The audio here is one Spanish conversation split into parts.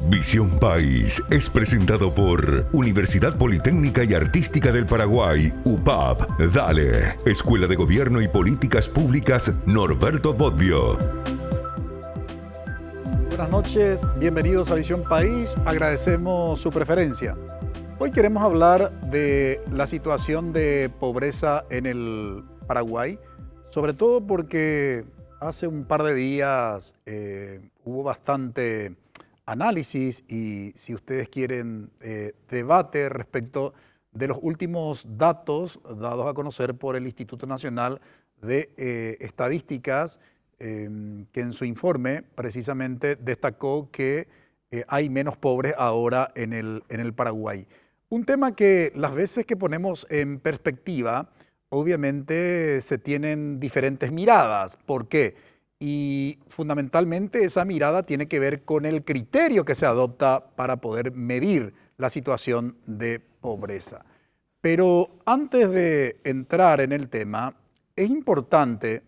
Visión País es presentado por Universidad Politécnica y Artística del Paraguay, UPAP. Dale, Escuela de Gobierno y Políticas Públicas Norberto Bobbio. Buenas noches, bienvenidos a Visión País, agradecemos su preferencia. Hoy queremos hablar de la situación de pobreza en el Paraguay, sobre todo porque hace un par de días hubo bastante análisis y, si ustedes quieren, debate respecto de los últimos datos dados a conocer por el Instituto Nacional de Estadísticas, que en su informe precisamente destacó que hay menos pobres ahora en el Paraguay. Un tema que las veces que ponemos en perspectiva, obviamente se tienen diferentes miradas. ¿Por qué? Y fundamentalmente esa mirada tiene que ver con el criterio que se adopta para poder medir la situación de pobreza. Pero antes de entrar en el tema, es importante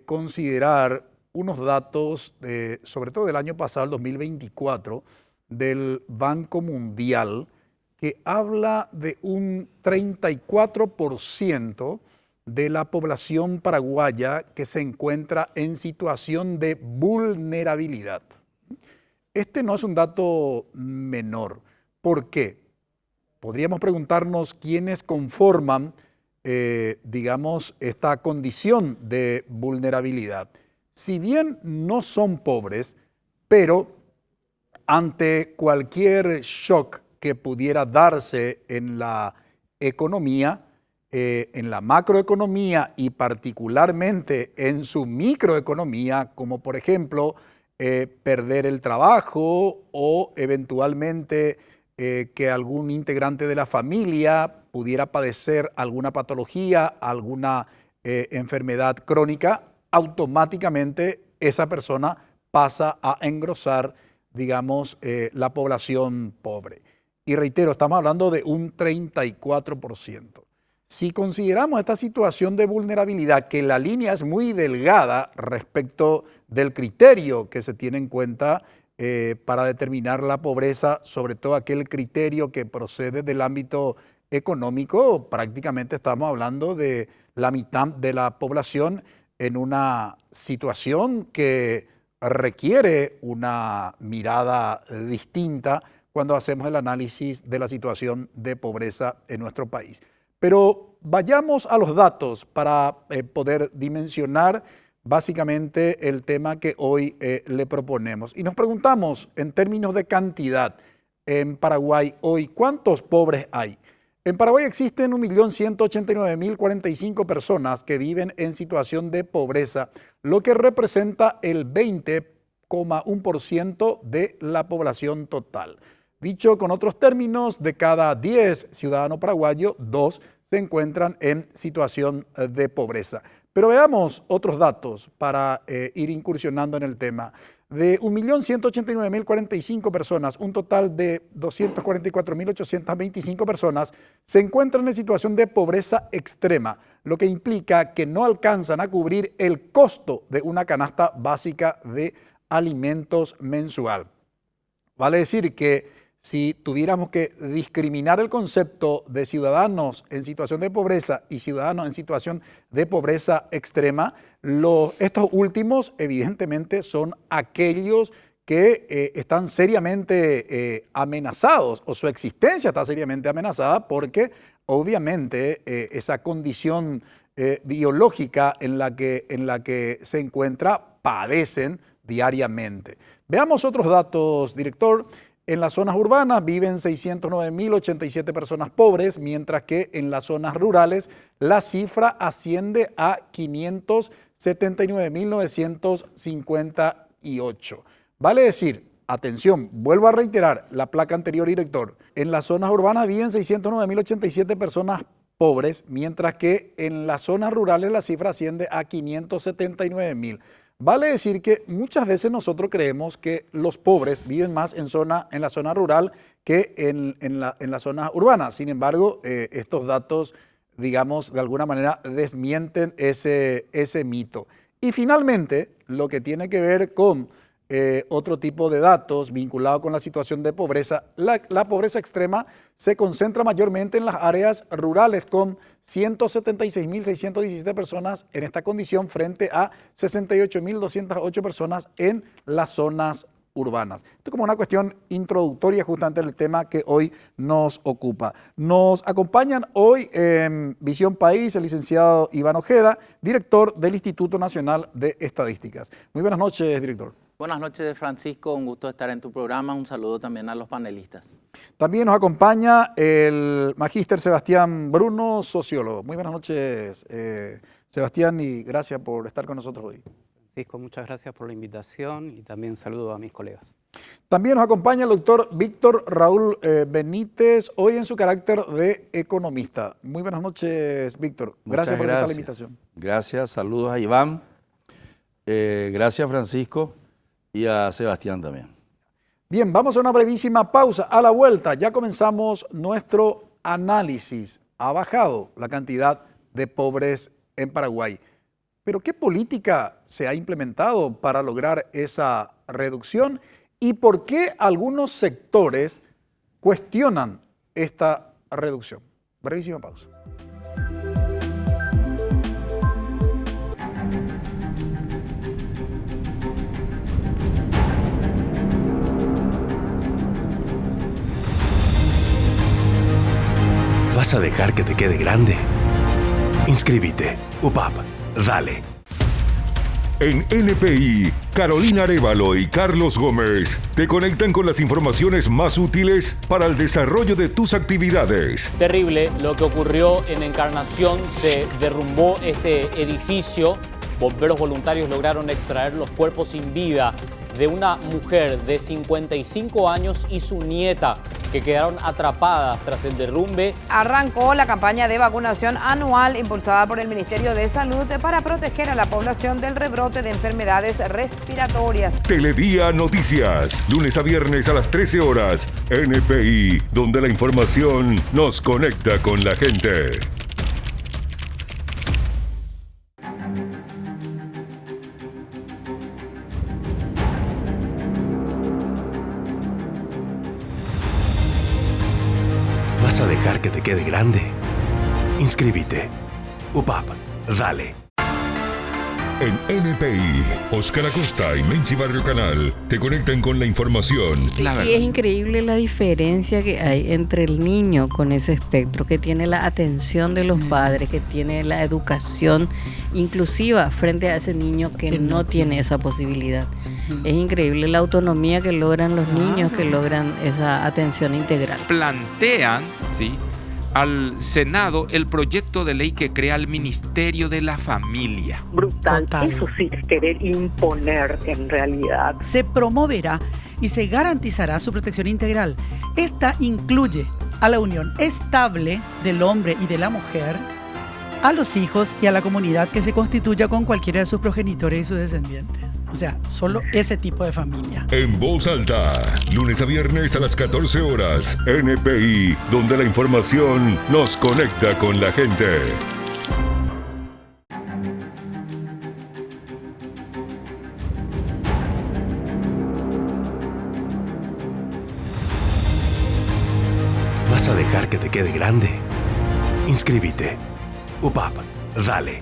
considerar unos datos, sobre todo del año pasado, el 2024, del Banco Mundial, que habla de un 34% de la población paraguaya que se encuentra en situación de vulnerabilidad. Este no es un dato menor. ¿Por qué? Podríamos preguntarnos quiénes conforman, digamos, esta condición de vulnerabilidad. Si bien no son pobres, pero ante cualquier shock que pudiera darse en la economía, en la macroeconomía y particularmente en su microeconomía, como por ejemplo perder el trabajo o eventualmente que algún integrante de la familia pudiera padecer alguna patología, alguna enfermedad crónica, automáticamente esa persona pasa a engrosar, digamos, la población pobre. Y reitero, estamos hablando de un 34%. Si consideramos esta situación de vulnerabilidad, que la línea es muy delgada respecto del criterio que se tiene en cuenta para determinar la pobreza, sobre todo aquel criterio que procede del ámbito económico, prácticamente estamos hablando de la mitad de la población en una situación que requiere una mirada distinta cuando hacemos el análisis de la situación de pobreza en nuestro país. Pero vayamos a los datos para poder dimensionar básicamente el tema que hoy le proponemos. Y nos preguntamos en términos de cantidad, en Paraguay hoy, ¿cuántos pobres hay? En Paraguay existen 1.189.045 personas que viven en situación de pobreza, lo que representa el 20,1% de la población total. Dicho con otros términos, de cada 10 ciudadanos paraguayos, 2 se encuentran en situación de pobreza. Pero veamos otros datos para ir incursionando en el tema. De 1.189.045 personas, un total de 244.825 personas se encuentran en situación de pobreza extrema, lo que implica que no alcanzan a cubrir el costo de una canasta básica de alimentos mensual. Vale decir que si tuviéramos que discriminar el concepto de ciudadanos en situación de pobreza y ciudadanos en situación de pobreza extrema, estos últimos evidentemente son aquellos que están seriamente amenazados, o su existencia está seriamente amenazada, porque obviamente esa condición biológica en la que se encuentra padecen diariamente. Veamos otros datos, director. En las zonas urbanas viven 609.087 personas pobres, mientras que en las zonas rurales la cifra asciende a 579.958. Vale decir, atención, vuelvo a reiterar la placa anterior, director. En las zonas urbanas viven 609.087 personas pobres, mientras que en las zonas rurales la cifra asciende a 579.000. Vale decir que muchas veces nosotros creemos que los pobres viven más en la zona rural que en la zona urbana. Sin embargo, estos datos, digamos, de alguna manera desmienten ese mito. Y finalmente, lo que tiene que ver con otro tipo de datos vinculados con la situación de pobreza. La pobreza extrema se concentra mayormente en las áreas rurales, con 176.617 personas en esta condición frente a 68.208 personas en las zonas urbanas. Esto como una cuestión introductoria justamente del tema que hoy nos ocupa. Nos acompañan hoy en Visión País el licenciado Iván Ojeda, director del Instituto Nacional de Estadísticas. Muy buenas noches, director. Buenas noches, Francisco. Un gusto estar en tu programa. Un saludo también a los panelistas. También nos acompaña el magíster Sebastián Bruno, sociólogo. Muy buenas noches, Sebastián, y gracias por estar con nosotros hoy. Francisco, muchas gracias por la invitación y también saludo a mis colegas. También nos acompaña el doctor Víctor Raúl Benítez, hoy en su carácter de economista. Muy buenas noches, Víctor. Gracias por aceptar la invitación. Gracias, saludos a Iván. Gracias, Francisco, y a Sebastián también. Bien, vamos a una brevísima pausa. A la vuelta ya comenzamos nuestro análisis. Ha bajado la cantidad de pobres en Paraguay. Pero ¿qué política se ha implementado para lograr esa reducción? ¿Y por qué algunos sectores cuestionan esta reducción? Brevísima pausa. ¿Vas a dejar que te quede grande? Inscríbete. UPAP. Dale. En NPI, Carolina Arévalo y Carlos Gómez te conectan con las informaciones más útiles para el desarrollo de tus actividades. Terrible lo que ocurrió en Encarnación. Se derrumbó este edificio. Bomberos voluntarios lograron extraer los cuerpos sin vida de una mujer de 55 años y su nieta, que quedaron atrapadas tras el derrumbe. Arrancó la campaña de vacunación anual impulsada por el Ministerio de Salud para proteger a la población del rebrote de enfermedades respiratorias. Teledía Noticias, lunes a viernes a las 13 horas, NPI, donde la información nos conecta con la gente. ¿Vas a dejar que te quede grande? Inscríbete. UPAP. Dale. En NPI, Óscar Acosta y Menchi Barrio Canal te conectan con la información. Y es increíble la diferencia que hay entre el niño con ese espectro, que tiene la atención de los padres, que tiene la educación inclusiva frente a ese niño que no tiene esa posibilidad. Es increíble la autonomía que logran los niños, que logran esa atención integral. Plantean, ¿sí?, al Senado el proyecto de ley que crea el Ministerio de la Familia. Brutal. Total. Eso sí es querer imponer en realidad. Se promoverá y se garantizará su protección integral. Esta incluye a la unión estable del hombre y de la mujer, a los hijos y a la comunidad que se constituya con cualquiera de sus progenitores y sus descendientes. O sea, solo ese tipo de familia. En voz alta, lunes a viernes a las 14 horas, NPI, donde la información nos conecta con la gente. ¿Vas a dejar que te quede grande? Inscríbete. UPAP. Dale.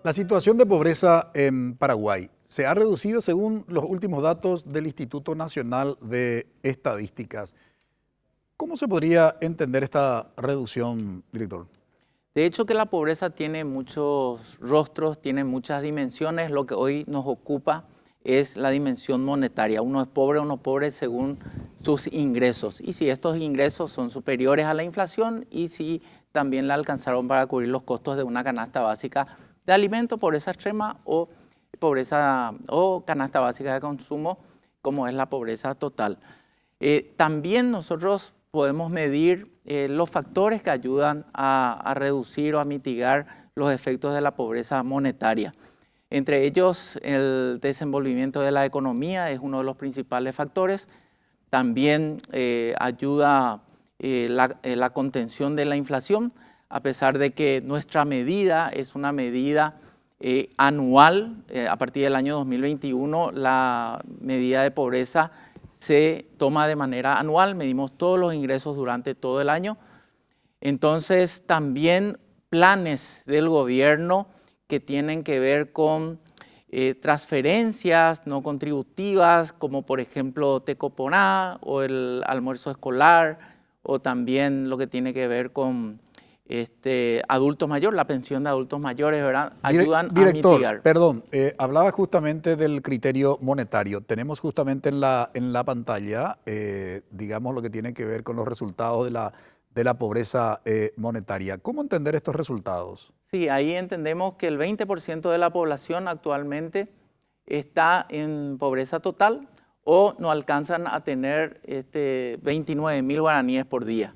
La situación de pobreza en Paraguay se ha reducido según los últimos datos del Instituto Nacional de Estadísticas. ¿Cómo se podría entender esta reducción, director? De hecho que la pobreza tiene muchos rostros, tiene muchas dimensiones. Lo que hoy nos ocupa es la dimensión monetaria. Uno es pobre según sus ingresos. Y si estos ingresos son superiores a la inflación y si también le alcanzaron para cubrir los costos de una canasta básica de alimento, pobreza extrema o pobreza o canasta básica de consumo, como es la pobreza total. También nosotros podemos medir los factores que ayudan a reducir o a mitigar los efectos de la pobreza monetaria. Entre ellos, el desenvolvimiento de la economía es uno de los principales factores. También ayuda la contención de la inflación, a pesar de que nuestra medida es una medida anual. A partir del año 2021, la medida de pobreza se toma de manera anual, medimos todos los ingresos durante todo el año. Entonces, también planes del gobierno que tienen que ver con transferencias no contributivas, como por ejemplo Tecoponá o el almuerzo escolar, o también lo que tiene que ver con adultos mayores, la pensión de adultos mayores, ¿verdad? Ayudan a mitigar. Perdón, hablaba justamente del criterio monetario. Tenemos justamente en la pantalla, digamos, lo que tiene que ver con los resultados de la pobreza monetaria. ¿Cómo entender estos resultados? Sí, ahí entendemos que el 20% de la población actualmente está en pobreza total o no alcanzan a tener 29.000 guaraníes por día.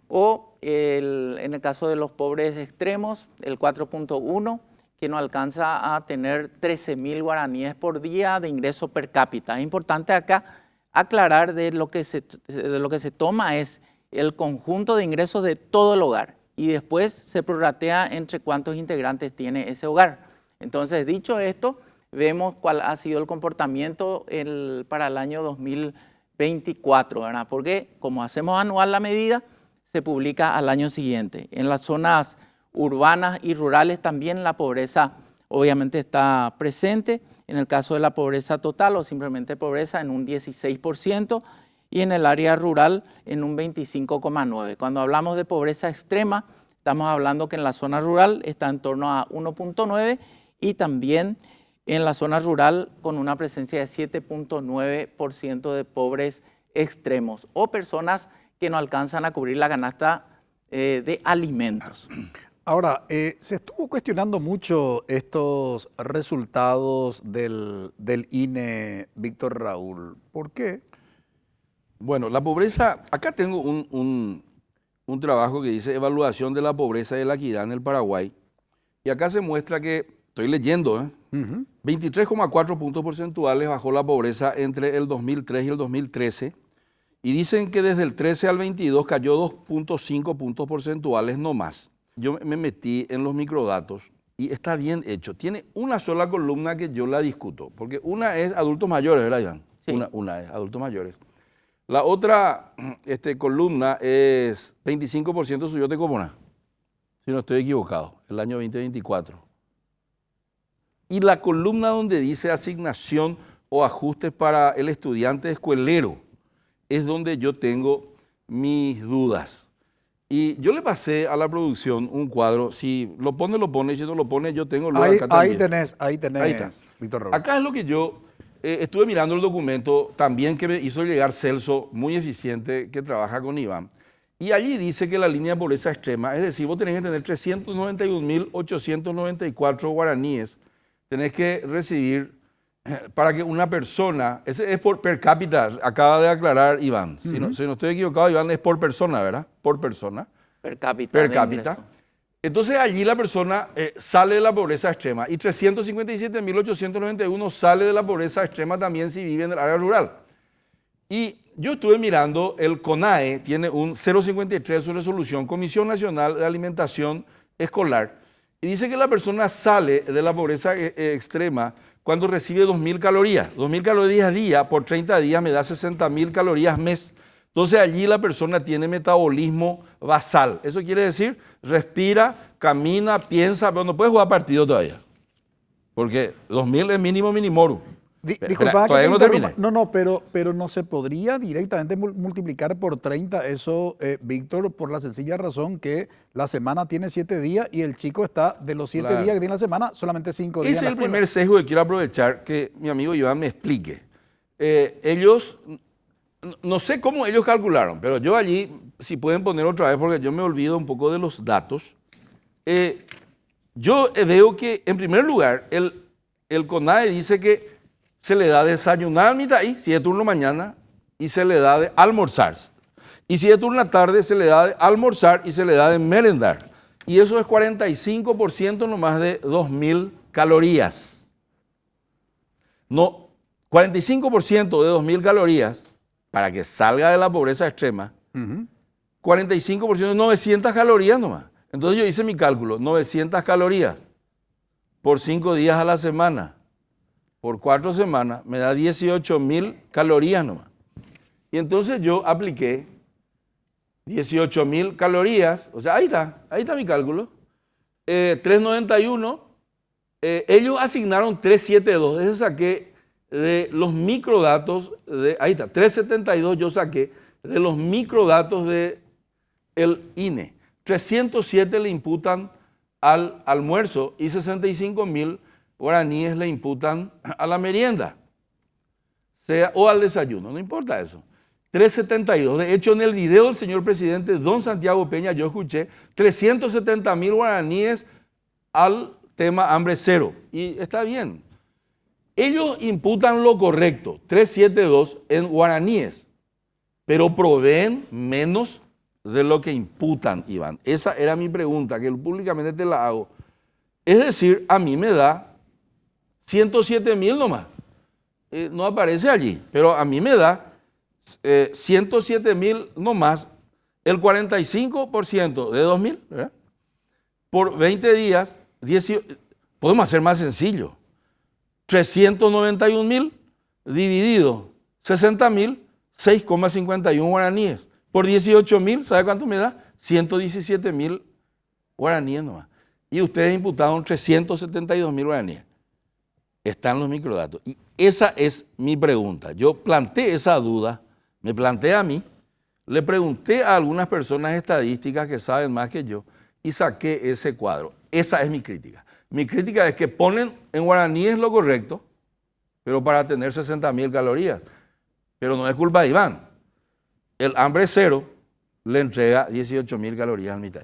O en el caso de los pobres extremos, el 4.1, que no alcanza a tener 13.000 guaraníes por día de ingreso per cápita. Es importante acá aclarar de lo que se toma es el conjunto de ingresos de todo el hogar y después se prorratea entre cuántos integrantes tiene ese hogar. Entonces, dicho esto, vemos cuál ha sido el comportamiento para el año 2024, ¿verdad? Porque como hacemos anual la medida, se publica al año siguiente. En las zonas urbanas y rurales también la pobreza obviamente está presente. En el caso de la pobreza total o simplemente pobreza en un 16% y en el área rural en un 25,9%. Cuando hablamos de pobreza extrema, estamos hablando que en la zona rural está en torno a 1.9% y también en la zona rural con una presencia de 7.9% de pobres extremos o personas que no alcanzan a cubrir la canasta de alimentos. Ahora, se estuvo cuestionando mucho estos resultados del INE, Víctor Raúl. ¿Por qué? Bueno, la pobreza, acá tengo un trabajo que dice Evaluación de la pobreza y de la equidad en el Paraguay. Y acá se muestra que, estoy leyendo, 23,4 puntos porcentuales bajó la pobreza entre el 2003 y el 2013. Y dicen que desde el 13 al 22 cayó 2.5 puntos porcentuales no más. Yo me metí en los microdatos y está bien hecho. Tiene una sola columna que yo la discuto, porque una es adultos mayores, ¿verdad, Iván? Sí. Una es adultos mayores. La otra columna es 25% subió Tecoponá, si no estoy equivocado, el año 2024. Y la columna donde dice asignación o ajustes para el estudiante escuelero, es donde yo tengo mis dudas. Y yo le pasé a la producción un cuadro, si lo pone, si no lo pone, yo tengo... Ahí tenés, Víctor Raúl. Acá es lo que yo estuve mirando el documento también que me hizo llegar Celso, muy eficiente, que trabaja con Iván. Y allí dice que la línea de pobreza extrema, es decir, vos tenés que tener 391.894 guaraníes, tenés que recibir... para que una persona, ese es por per cápita, acaba de aclarar Iván, si no estoy equivocado, Iván, es por persona, ¿verdad? Por persona. Per cápita. Per cápita. Entonces allí la persona sale de la pobreza extrema y 357.891 sale de la pobreza extrema también si vive en el área rural. Y yo estuve mirando, el CONAE tiene un 053 de su resolución, Comisión Nacional de Alimentación Escolar, y dice que la persona sale de la pobreza extrema cuando recibe 2.000 calorías. 2.000 calorías día por 30 días me da 60.000 calorías mes. Entonces allí la persona tiene metabolismo basal. Eso quiere decir, respira, camina, piensa, pero no puede jugar partido todavía. Porque 2.000 es mínimo minimorum. Disculpa, todavía no terminé. No, pero no se podría directamente multiplicar por 30 eso, Víctor, por la sencilla razón que la semana tiene 7 días y el chico está de los 7 días que tiene la semana, solamente 5 días. Ese es el primer sesgo que quiero aprovechar que mi amigo Iván me explique. Ellos, no sé cómo ellos calcularon, pero yo allí, si pueden poner otra vez, porque yo me olvido un poco de los datos, yo veo que, en primer lugar, el CONADE dice que se le da desayunar al mitaí, si es turno mañana, y se le da de almorzar. Y si es turno tarde, se le da de almorzar y se le da de merendar. Y eso es 45% nomás de 2.000 calorías. No, 45% de 2.000 calorías, para que salga de la pobreza extrema, 45% de 900 calorías nomás. Entonces yo hice mi cálculo, 900 calorías por 5 días a la semana, por 4 semanas, me da 18.000 calorías nomás. Y entonces yo apliqué 18.000 calorías, o sea, ahí está mi cálculo, 391, ellos asignaron 372, ese saqué de los microdatos, ahí está, 372 yo saqué de los microdatos del INE. 307 le imputan al almuerzo y 65.000 guaraníes le imputan a la merienda, o al desayuno, no importa eso. 372, de hecho en el video del señor presidente don Santiago Peña yo escuché 370.000 guaraníes al tema hambre cero, y está bien. Ellos imputan lo correcto, 372 en guaraníes, pero proveen menos de lo que imputan, Iván. Esa era mi pregunta, que públicamente te la hago. Es decir, a mí me da 107.000 nomás. No aparece allí, pero a mí me da 107.000 nomás, el 45% de 2.000, ¿verdad? Por 20 días, podemos hacer más sencillo. 391.000 dividido 60.000, 6,51 guaraníes. Por 18.000, ¿sabe cuánto me da? 117.000 guaraníes nomás. Y ustedes imputaron 372.000 guaraníes. Están los microdatos. Y esa es mi pregunta. Yo planteé esa duda, me planteé a mí, le pregunté a algunas personas estadísticas que saben más que yo y saqué ese cuadro. Esa es mi crítica. Mi crítica es que ponen en guaraníes lo correcto, pero para tener 60.000 calorías. Pero no es culpa de Iván. El hambre cero le entrega 18.000 calorías al mitad.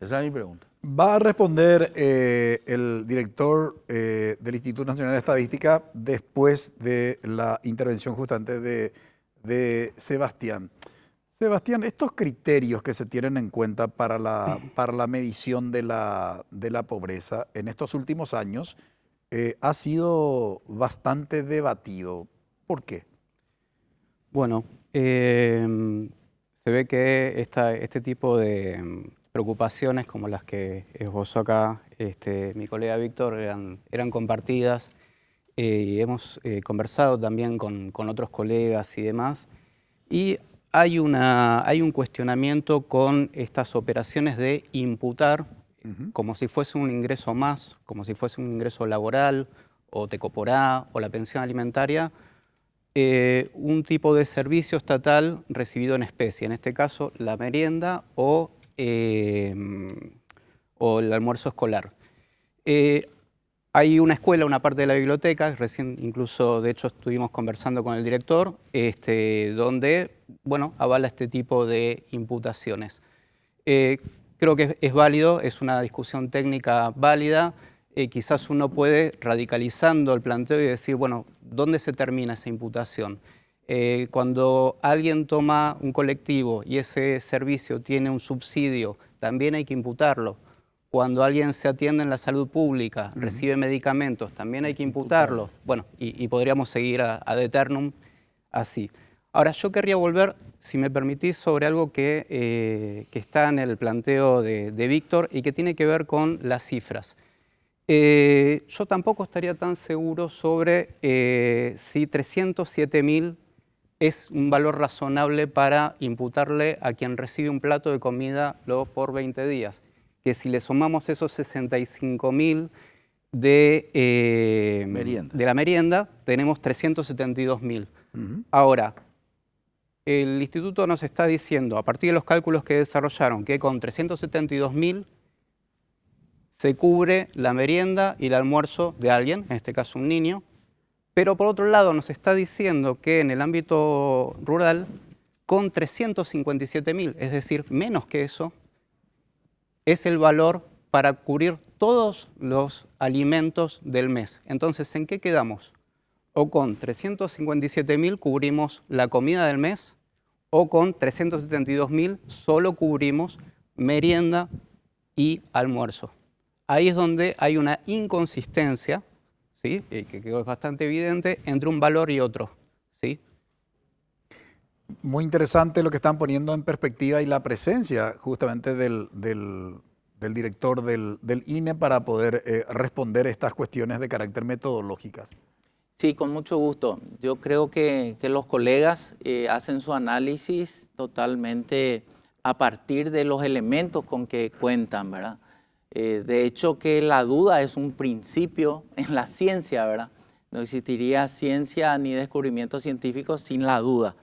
Esa es mi pregunta. Va a responder el director del Instituto Nacional de Estadística después de la intervención justamente de Sebastián. Sebastián, estos criterios que se tienen en cuenta para la medición de la pobreza en estos últimos años ha sido bastante debatido. ¿Por qué? Bueno, se ve que este tipo de preocupaciones como las que esbozó acá mi colega Víctor eran compartidas y hemos conversado también con otros colegas y demás. Y hay un cuestionamiento con estas operaciones de imputar como si fuese un ingreso más, como si fuese un ingreso laboral o tecoporá o la pensión alimentaria, un tipo de servicio estatal recibido en especie, en este caso la merienda o el almuerzo escolar. Hay una escuela, una parte de la biblioteca, recién incluso de hecho estuvimos conversando con el director, donde bueno, avala este tipo de imputaciones. Creo que es válido, es una discusión técnica válida. Quizás uno puede, radicalizando el planteo y decir, bueno, ¿dónde se termina esa imputación? Cuando alguien toma un colectivo y ese servicio tiene un subsidio, también hay que imputarlo. Cuando alguien se atiende en la salud pública, recibe medicamentos, también hay que imputarlo. Bueno, y podríamos seguir ad eternum así. Ahora, yo querría volver, si me permitís, sobre algo que está en el planteo de Víctor y que tiene que ver con las cifras. Yo tampoco estaría tan seguro sobre si 307.000 es un valor razonable para imputarle a quien recibe un plato de comida por 20 días. Que si le sumamos esos 65.000, de Merienda. la merienda tenemos 372.000. Ahora, el instituto nos está diciendo, a partir de los cálculos que desarrollaron, que con 372.000 se cubre la merienda y el almuerzo de alguien, en este caso un niño, pero por otro lado nos está diciendo que en el ámbito rural, con 357.000, es decir, menos que eso, es el valor para cubrir todos los alimentos del mes. Entonces, ¿en qué quedamos? O con 357.000 cubrimos la comida del mes, o con 372.000 solo cubrimos merienda y almuerzo. Ahí es donde hay una inconsistencia, ¿sí? Que quedó bastante evidente, entre un valor y otro, ¿sí? Muy interesante lo que están poniendo en perspectiva y la presencia justamente del director del INE para poder responder estas cuestiones de carácter metodológicas. Sí, con mucho gusto. Yo creo que los colegas hacen su análisis totalmente a partir de los elementos con que cuentan, ¿verdad? De hecho, que la duda es un principio en la ciencia, ¿verdad? No existiría ciencia ni descubrimiento científico sin la duda.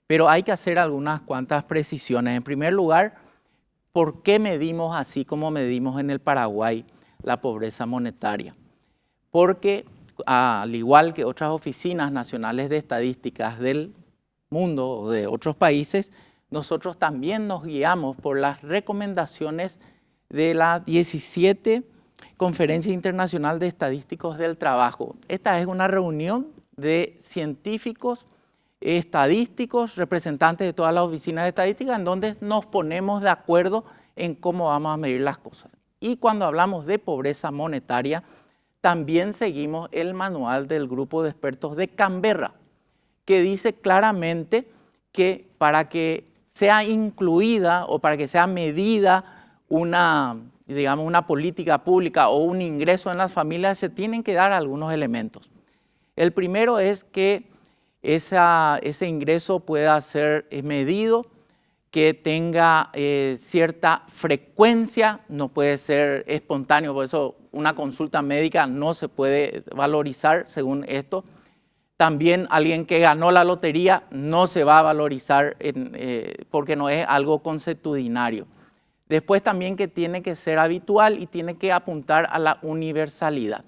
Pero hay que hacer algunas cuantas precisiones. En primer lugar, ¿por qué medimos así como medimos en el Paraguay la pobreza monetaria? Porque al igual que otras oficinas nacionales de estadísticas del mundo o de otros países, nosotros también nos guiamos por las recomendaciones de la 17 Conferencia Internacional de Estadísticos del Trabajo. Esta es una reunión de científicos, estadísticos, representantes de todas las oficinas de estadística, en donde nos ponemos de acuerdo en cómo vamos a medir las cosas. Y cuando hablamos de pobreza monetaria, también seguimos el manual del grupo de expertos de Canberra, que dice claramente que para que sea incluida o para que sea medida una política pública o un ingreso en las familias, se tienen que dar algunos elementos. El primero es que ese ingreso pueda ser medido, que tenga cierta frecuencia, no puede ser espontáneo, por eso una consulta médica no se puede valorizar según esto. También alguien que ganó la lotería no se va a valorizar porque no es algo consuetudinario. Después también que tiene que ser habitual y tiene que apuntar a la universalidad.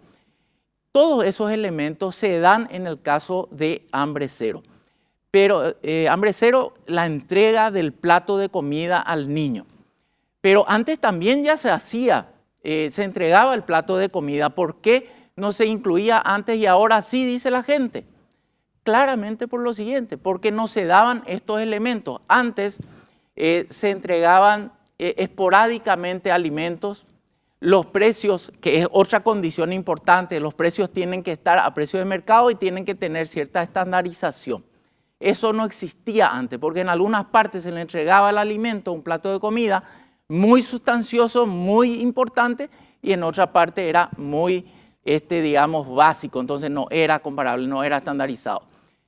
Todos esos elementos se dan en el caso de hambre cero. Pero hambre cero, la entrega del plato de comida al niño. Pero antes también ya se hacía, se entregaba el plato de comida. ¿Por qué no se incluía antes y ahora sí, dice la gente? Claramente por lo siguiente, porque no se daban estos elementos. Antes se entregaban esporádicamente alimentos, los precios, que es otra condición importante, los precios tienen que estar a precio de mercado y tienen que tener cierta estandarización. Eso no existía antes, porque en algunas partes se le entregaba el alimento, un plato de comida, muy sustancioso, muy importante, y en otra parte era muy, básico, entonces no era comparable, no era estandarizado.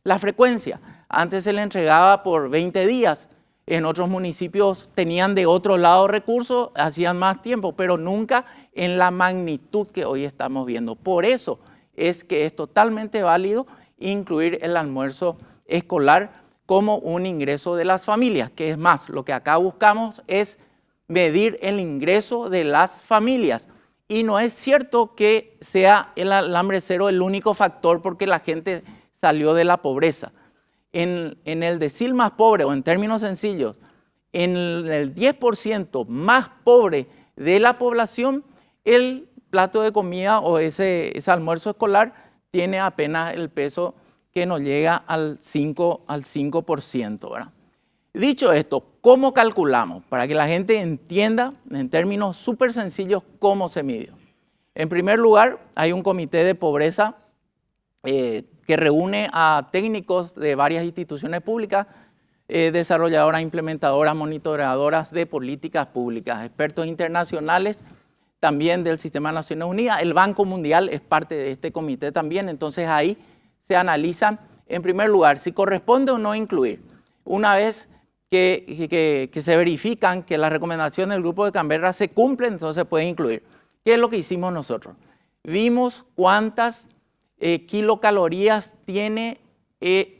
La frecuencia, antes se le entregaba por 20 días, en otros municipios tenían de otro lado recursos, hacían más tiempo, pero nunca en la magnitud que hoy estamos viendo. Por eso es que es totalmente válido incluir el almuerzo escolar como un ingreso de las familias, que es más, lo que acá buscamos es medir el ingreso de las familias. Y no es cierto que sea el hambre cero el único factor porque la gente salió de la pobreza. En el decil más pobre, o en términos sencillos, en el 10% más pobre de la población, el plato de comida o ese almuerzo escolar tiene apenas el peso que nos llega al 5%, ¿verdad? Dicho esto, ¿cómo calculamos? Para que la gente entienda en términos súper sencillos cómo se midió. En primer lugar, hay un comité de pobreza que reúne a técnicos de varias instituciones públicas, desarrolladoras, implementadoras, monitoreadoras de políticas públicas, expertos internacionales también del Sistema de Naciones Unidas. El Banco Mundial es parte de este comité también, entonces ahí se analizan, en primer lugar, si corresponde o no incluir. Una vez que se verifican que las recomendaciones del Grupo de Canberra se cumplen, entonces se puede incluir. ¿Qué es lo que hicimos nosotros? vimos cuántas kilocalorías tiene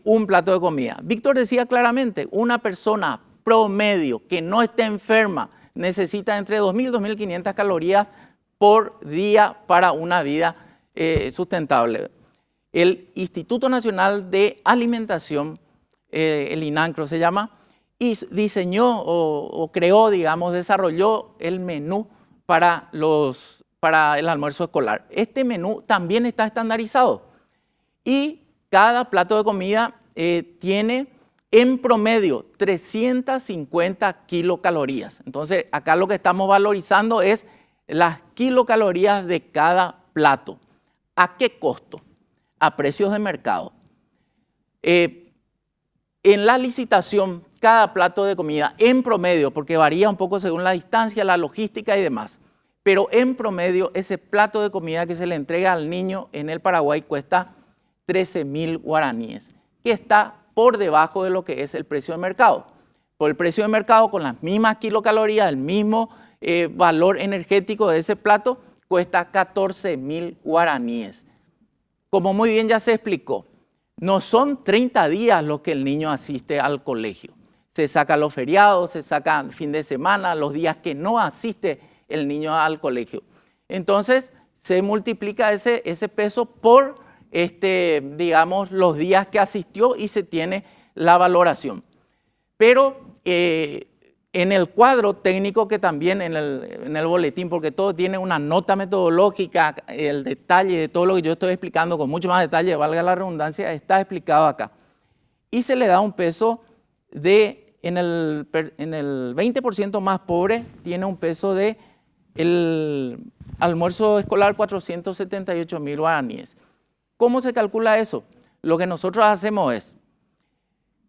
un plato de comida. Víctor decía claramente, una persona promedio que no esté enferma necesita entre 2.000 y 2.500 calorías por día para una vida sustentable. El Instituto Nacional de Alimentación, el INANCRO se llama, y diseñó o creó, digamos, desarrolló el menú para el almuerzo escolar. Este menú también está estandarizado y cada plato de comida tiene en promedio 350 kilocalorías. Entonces, acá lo que estamos valorizando es las kilocalorías de cada plato. ¿A qué costo? A precios de mercado. En la licitación, cada plato de comida en promedio, porque varía un poco según la distancia, la logística y demás, pero en promedio ese plato de comida que se le entrega al niño en el Paraguay cuesta 13.000 guaraníes, que está por debajo de lo que es el precio de mercado. Por el precio de mercado, con las mismas kilocalorías, el mismo valor energético de ese plato, cuesta 14.000 guaraníes. Como muy bien ya se explicó, no son 30 días los que el niño asiste al colegio. Se saca los feriados, se saca el fin de semana, los días que no asiste el niño al colegio. Entonces, se multiplica ese peso por, digamos, los días que asistió y se tiene la valoración. Pero en el cuadro técnico, que también en el boletín, porque todo tiene una nota metodológica, el detalle de todo lo que yo estoy explicando con mucho más detalle, valga la redundancia, está explicado acá. Y se le da un peso en el 20% más pobre, tiene un peso de el almuerzo escolar 478.000 guaraníes. ¿Cómo se calcula eso? Lo que nosotros hacemos es,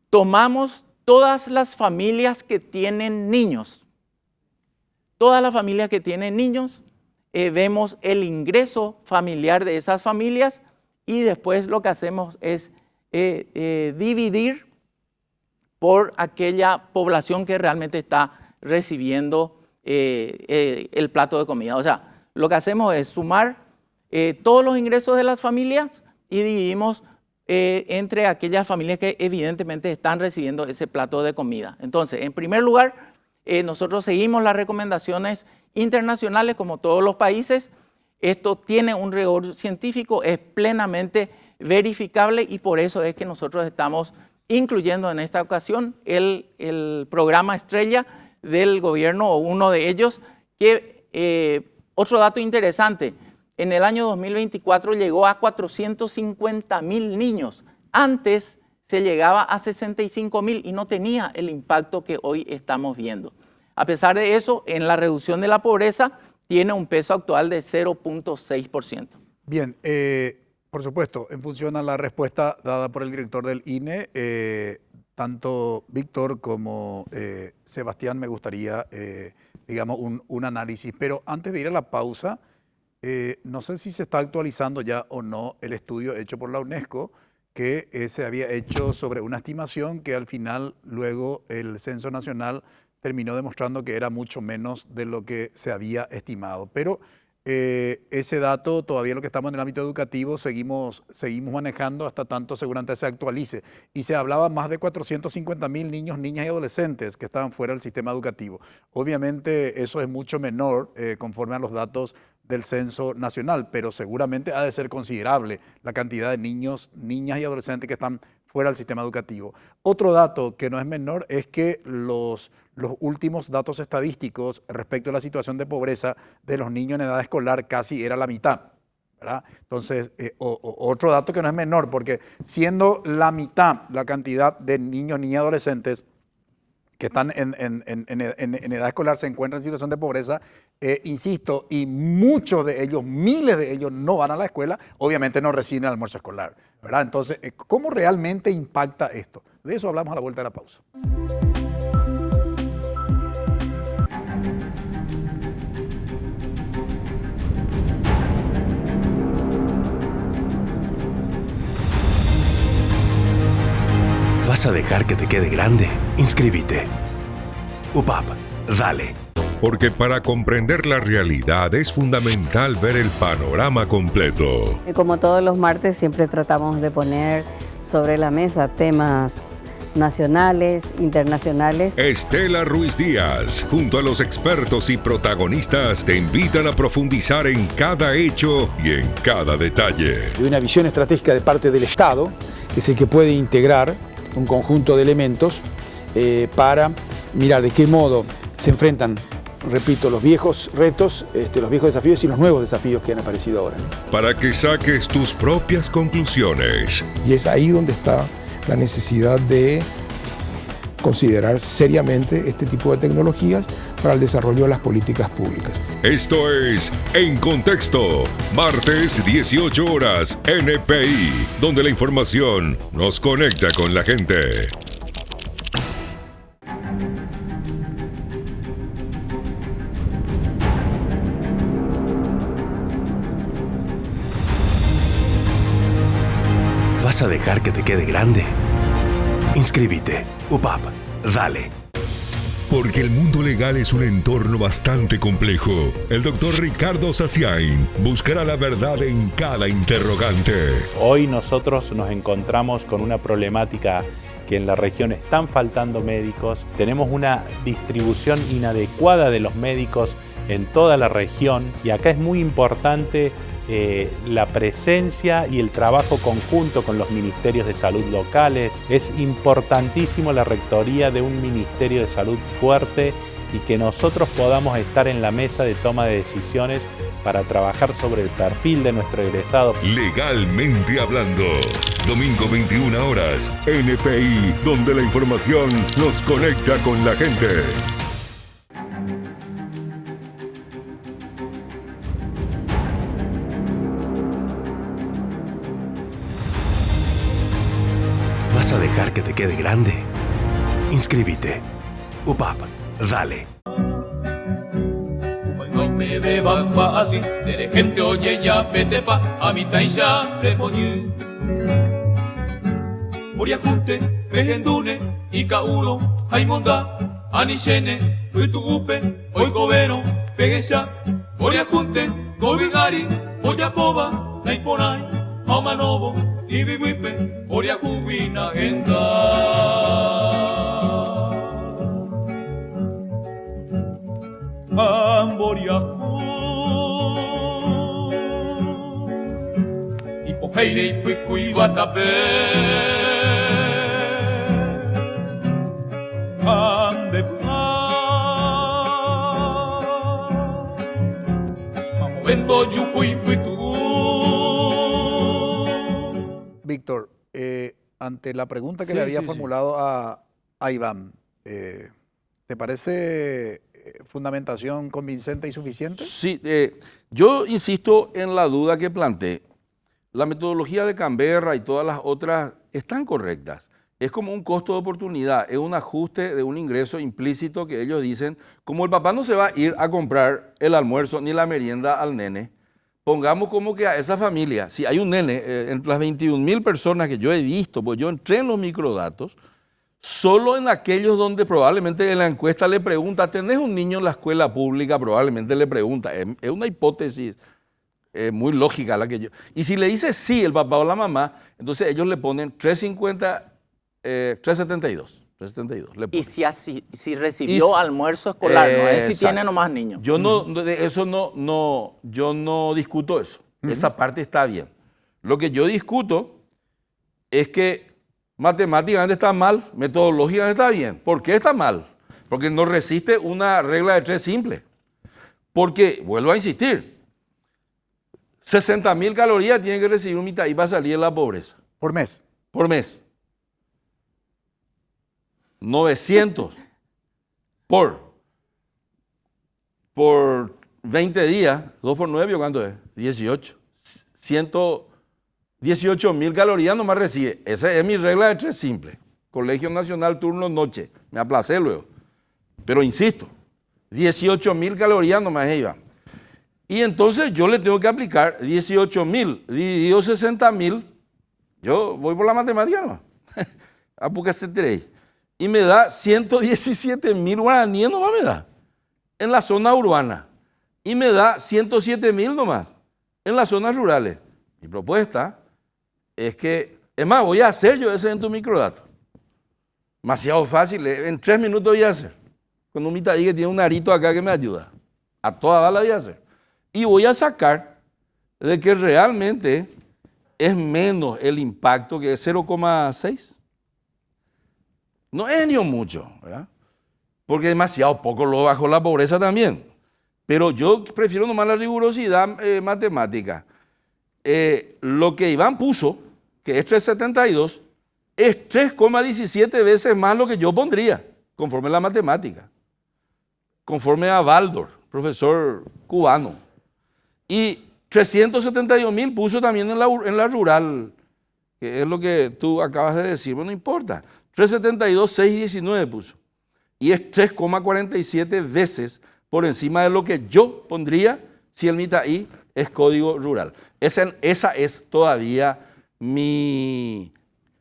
tomamos todas las familias que tienen niños. Todas las familias que tienen niños, vemos el ingreso familiar de esas familias y después lo que hacemos es dividir por aquella población que realmente está recibiendo el plato de comida. O sea, lo que hacemos es sumar todos los ingresos de las familias y dividimos entre aquellas familias que evidentemente están recibiendo ese plato de comida. Entonces, en primer lugar, nosotros seguimos las recomendaciones internacionales como todos los países. Esto tiene un rigor científico, es plenamente verificable y por eso es que nosotros estamos incluyendo en esta ocasión el programa estrella del gobierno, o uno de ellos, que otro dato interesante, en el año 2024 llegó a 450.000 niños. Antes se llegaba a 65.000 y no tenía el impacto que hoy estamos viendo. A pesar de eso, en la reducción de la pobreza tiene un peso actual de 0.6%. Bien, por supuesto, en función a la respuesta dada por el director del INE, tanto Víctor como Sebastián, me gustaría, digamos, un análisis. Pero antes de ir a la pausa, no sé si se está actualizando ya o no el estudio hecho por la UNESCO, que se había hecho sobre una estimación que al final luego el Censo Nacional terminó demostrando que era mucho menos de lo que se había estimado. Pero ese dato, todavía lo que estamos en el ámbito educativo, seguimos manejando hasta tanto seguramente se actualice. Y se hablaba más de 450.000 niños, niñas y adolescentes que estaban fuera del sistema educativo. Obviamente eso es mucho menor conforme a los datos del Censo Nacional, pero seguramente ha de ser considerable la cantidad de niños, niñas y adolescentes que están fuera del sistema educativo. Otro dato que no es menor es que los últimos datos estadísticos respecto a la situación de pobreza de los niños en edad escolar casi era la mitad, ¿verdad? Entonces, otro dato que no es menor, porque siendo la mitad la cantidad de niños, niñas y adolescentes que están en edad escolar se encuentran en situación de pobreza, insisto, y muchos de ellos, miles de ellos no van a la escuela, obviamente no reciben el almuerzo escolar, ¿verdad? Entonces, ¿cómo realmente impacta esto? De eso hablamos a la vuelta de la pausa. ¿Vas a dejar que te quede grande? Inscríbete. UPAP, dale. Porque para comprender la realidad es fundamental ver el panorama completo. Y como todos los martes siempre tratamos de poner sobre la mesa temas nacionales, internacionales. Estela Ruiz Díaz, junto a los expertos y protagonistas, te invitan a profundizar en cada hecho y en cada detalle. Hay una visión estratégica de parte del Estado, que es el que puede integrar un conjunto de elementos para mirar de qué modo se enfrentan, repito, los viejos retos, los viejos desafíos y los nuevos desafíos que han aparecido ahora. Para que saques tus propias conclusiones. Y es ahí donde está la necesidad de considerar seriamente este tipo de tecnologías para el desarrollo de las políticas públicas. Esto es En Contexto, martes 18 horas, NPI, donde la información nos conecta con la gente. ¿Vas a dejar que te quede grande? Inscríbete. UPAP. Dale. Porque el mundo legal es un entorno bastante complejo. El doctor Ricardo Saciain buscará la verdad en cada interrogante. Hoy nosotros nos encontramos con una problemática que en la región están faltando médicos. Tenemos una distribución inadecuada de los médicos en toda la región y acá es muy importante la presencia y el trabajo conjunto con los ministerios de salud locales. Es importantísimo la rectoría de un ministerio de salud fuerte y que nosotros podamos estar en la mesa de toma de decisiones para trabajar sobre el perfil de nuestro egresado. Legalmente hablando, domingo 21 horas, NPI, donde la información nos conecta con la gente. ¿Vas a dejar que te quede grande? Inscríbete. UPAP. Dale. No me beban así, de gente oye ya vete pa a mi taisha repoñe. Oriacute, Pegendune, Icaulo, Jaimonda, Anishene, Uitugupe, Oicovero, Peguesa, Oriacute, Gobigari, Oyapoba, Naiponai, Amanobo, Ibiwipe, Oriacubina, Enda. Amboriacu Ipoheire Ipuicui Guatape Andepna Mamovendo Yupui Puitu. Víctor, ante la pregunta que le había formulado a Iván, ¿te parece fundamentación convincente y suficiente? Sí, yo insisto en la duda que planteé. La metodología de Canberra y todas las otras están correctas. Es como un costo de oportunidad, es un ajuste de un ingreso implícito que ellos dicen, como el papá no se va a ir a comprar el almuerzo ni la merienda al nene, pongamos como que a esa familia, si hay un nene, entre las 21.000 personas que yo he visto, pues yo entré en los microdatos, solo en aquellos donde probablemente en la encuesta le pregunta, ¿tenés un niño en la escuela pública? Probablemente le pregunta. Es una hipótesis muy lógica la que yo... Y si le dice sí el papá o la mamá, entonces ellos le ponen 350, 372. 372 le ponen. Y si recibió almuerzo escolar, no es si tiene nomás niños. Yo yo no discuto eso. Esa parte está bien. Lo que yo discuto es que matemáticamente está mal, metodológicamente está bien. ¿Por qué está mal? Porque no resiste una regla de tres simple. Porque, vuelvo a insistir, 60.000 calorías tiene que recibir un mitad y va a salir de la pobreza. ¿Por mes? Por mes. 900 por 20 días, 2 por 9, ¿cuánto es? 18. 118.000 calorías nomás recibe. Esa es mi regla de tres simple. Colegio Nacional, turno noche. Me aplacé luego. Pero insisto, 18.000 calorías nomás iba. Y entonces yo le tengo que aplicar 18.000 dividido 60.000. Yo voy por la matemática nomás. ¿A poco se trae? Y me da 117.000 guaraníes nomás me da. en la zona urbana y me da 107.000 nomás en las zonas rurales. Mi propuesta es que, es más, voy a hacer yo ese en tu microdato. Demasiado fácil, en 3 minutos voy a hacer. Con un mitaí que tiene un arito acá que me ayuda. A toda bala voy a hacer. Y voy a sacar de que realmente es menos el impacto, que es 0,6. No es ni mucho, ¿verdad? Porque demasiado poco lo bajo la pobreza también. Pero yo prefiero nomás la rigurosidad matemática. Lo que Iván puso, que es 3,72, es 3,17 veces más lo que yo pondría, conforme a la matemática. Conforme a Baldor, profesor cubano. Y 372.000 puso también en la rural, que es lo que tú acabas de decir. Bueno, no importa. 372, 619 puso. Y es 3,47 veces por encima de lo que yo pondría si el Mitaí es código rural. Esa es todavía mi...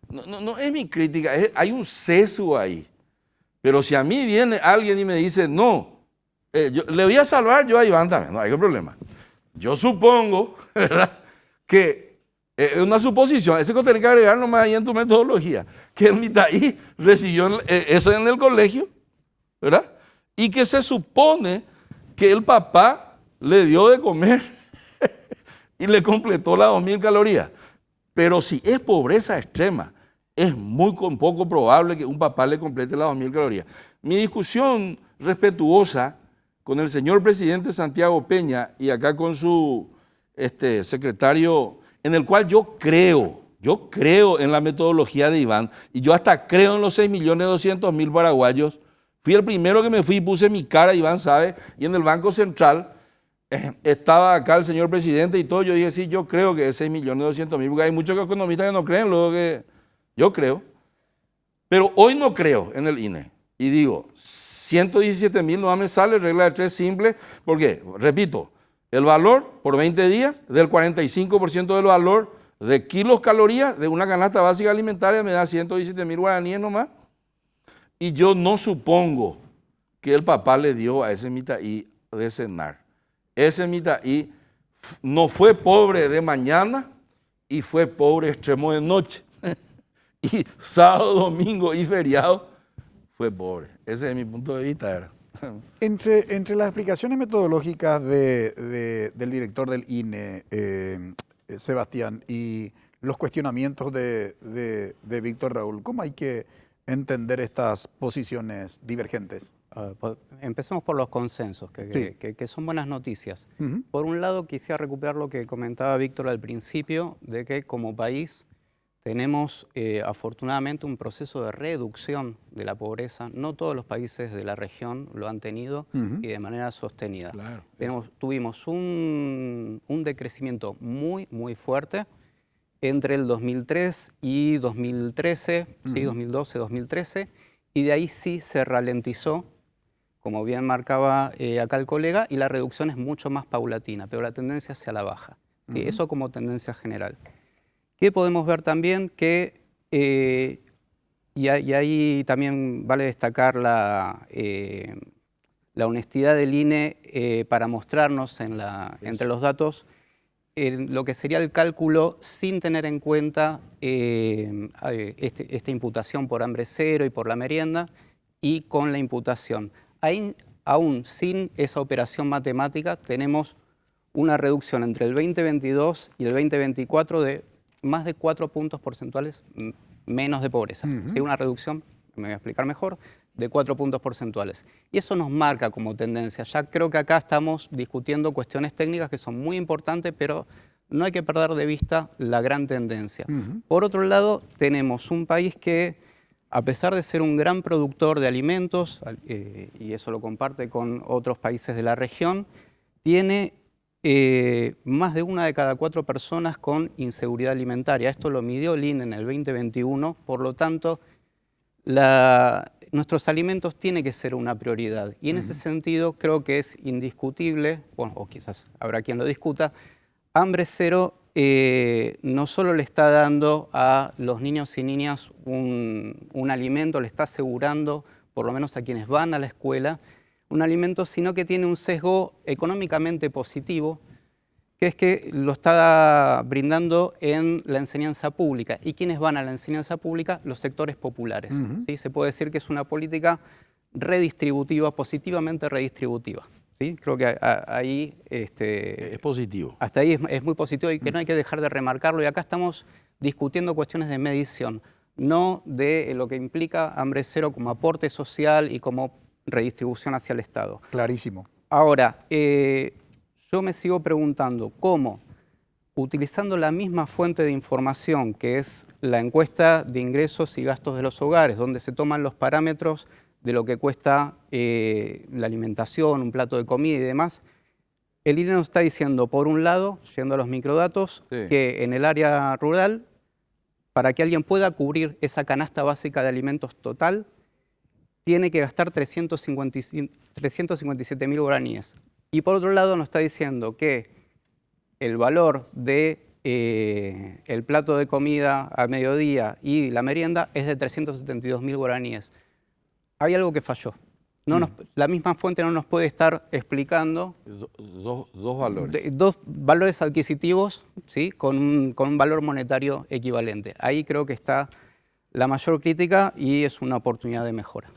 No es mi crítica, hay un sesgo ahí. Pero si a mí viene alguien y me dice, no, le voy a salvar yo a Iván también, no hay problema. Yo supongo, ¿verdad?, que es una suposición, eso que tenés que agregar nomás ahí en tu metodología, que el Mitaí recibió eso en el colegio, ¿verdad? Y que se supone que el papá le dio de comer y le completó las 2.000 calorías. Pero si es pobreza extrema, es muy poco probable que un papá le complete las 2.000 calorías. Mi discusión respetuosa con el señor presidente Santiago Peña y acá con su secretario, en el cual yo creo en la metodología de Iván, y yo hasta creo en los 6.200.000 paraguayos. Fui el primero que me fui y puse mi cara, Iván sabe, y en el Banco Central estaba acá el señor presidente y todo. Yo dije, sí, yo creo que es 6.200.000, porque hay muchos economistas que no creen, luego que yo creo. Pero hoy no creo en el INE. Y digo, 117.000 no me sale, regla de 3 simple, porque, repito, el valor por 20 días del 45% del valor de kilos calorías de una canasta básica alimentaria me da 117.000 guaraníes nomás. Y yo no supongo que el papá le dio a ese Mitaí de cenar. Ese Mitaí no fue pobre de mañana y fue pobre extremo de noche. Y sábado, domingo y feriado fue pobre. Ese es mi punto de vista. Entre las explicaciones metodológicas del director del INE, Sebastián, y los cuestionamientos de Víctor Raúl, ¿cómo hay que entender estas posiciones divergentes? Empecemos por los consensos, que son buenas noticias. Por un lado, quisiera recuperar lo que comentaba Víctor al principio, de que como país tenemos afortunadamente un proceso de reducción de la pobreza. No todos los países de la región lo han tenido y de manera sostenida. Claro, tuvimos un decrecimiento muy, muy fuerte entre el 2003 y 2013, sí, 2012, 2013, y de ahí sí se ralentizó, como bien marcaba acá el colega, y la reducción es mucho más paulatina, pero la tendencia hacia la baja. ¿Sí? Eso como tendencia general. ¿Qué podemos ver también? Que, y ahí también vale destacar la honestidad del INE para mostrarnos entre los datos lo que sería el cálculo sin tener en cuenta esta imputación por hambre cero y por la merienda, y con la imputación. Ahí, aún sin esa operación matemática, tenemos una reducción entre el 2022 y el 2024 de más de 4 puntos porcentuales menos de pobreza. ¿Sí? Una reducción, me voy a explicar mejor, de 4 puntos porcentuales. Y eso nos marca como tendencia. Ya creo que acá estamos discutiendo cuestiones técnicas que son muy importantes, pero no hay que perder de vista la gran tendencia. Por otro lado, tenemos un país que, a pesar de ser un gran productor de alimentos, y eso lo comparte con otros países de la región, tiene más de 1 de cada 4 personas con inseguridad alimentaria. Esto lo midió el INE en el 2021, por lo tanto, nuestros alimentos tienen que ser una prioridad. Y en ese sentido creo que es indiscutible, bueno, o quizás habrá quien lo discuta, hambre cero no solo le está dando a los niños y niñas un alimento, le está asegurando, por lo menos a quienes van a la escuela, un alimento, sino que tiene un sesgo económicamente positivo, que es que lo está brindando en la enseñanza pública. ¿Y quiénes van a la enseñanza pública? Los sectores populares. ¿Sí? Se puede decir que es una política redistributiva, positivamente redistributiva. ¿Sí? Creo que ahí... es positivo. Hasta ahí es muy positivo y que no hay que dejar de remarcarlo. Y acá estamos discutiendo cuestiones de medición, no de lo que implica hambre cero como aporte social y como redistribución hacia el Estado. Clarísimo. Ahora, yo me sigo preguntando cómo, utilizando la misma fuente de información que es la encuesta de ingresos y gastos de los hogares, donde se toman los parámetros de lo que cuesta la alimentación, un plato de comida y demás, el INE nos está diciendo, por un lado, yendo a los microdatos, que en el área rural, para que alguien pueda cubrir esa canasta básica de alimentos total, tiene que gastar 357.000 guaraníes. Y por otro lado nos está diciendo que el valor de el plato de comida al mediodía y la merienda es de 372.000 guaraníes. Hay algo que falló. La misma fuente no nos puede estar explicando dos valores. Dos valores adquisitivos, ¿sí? con un valor monetario equivalente. Ahí creo que está la mayor crítica y es una oportunidad de mejora.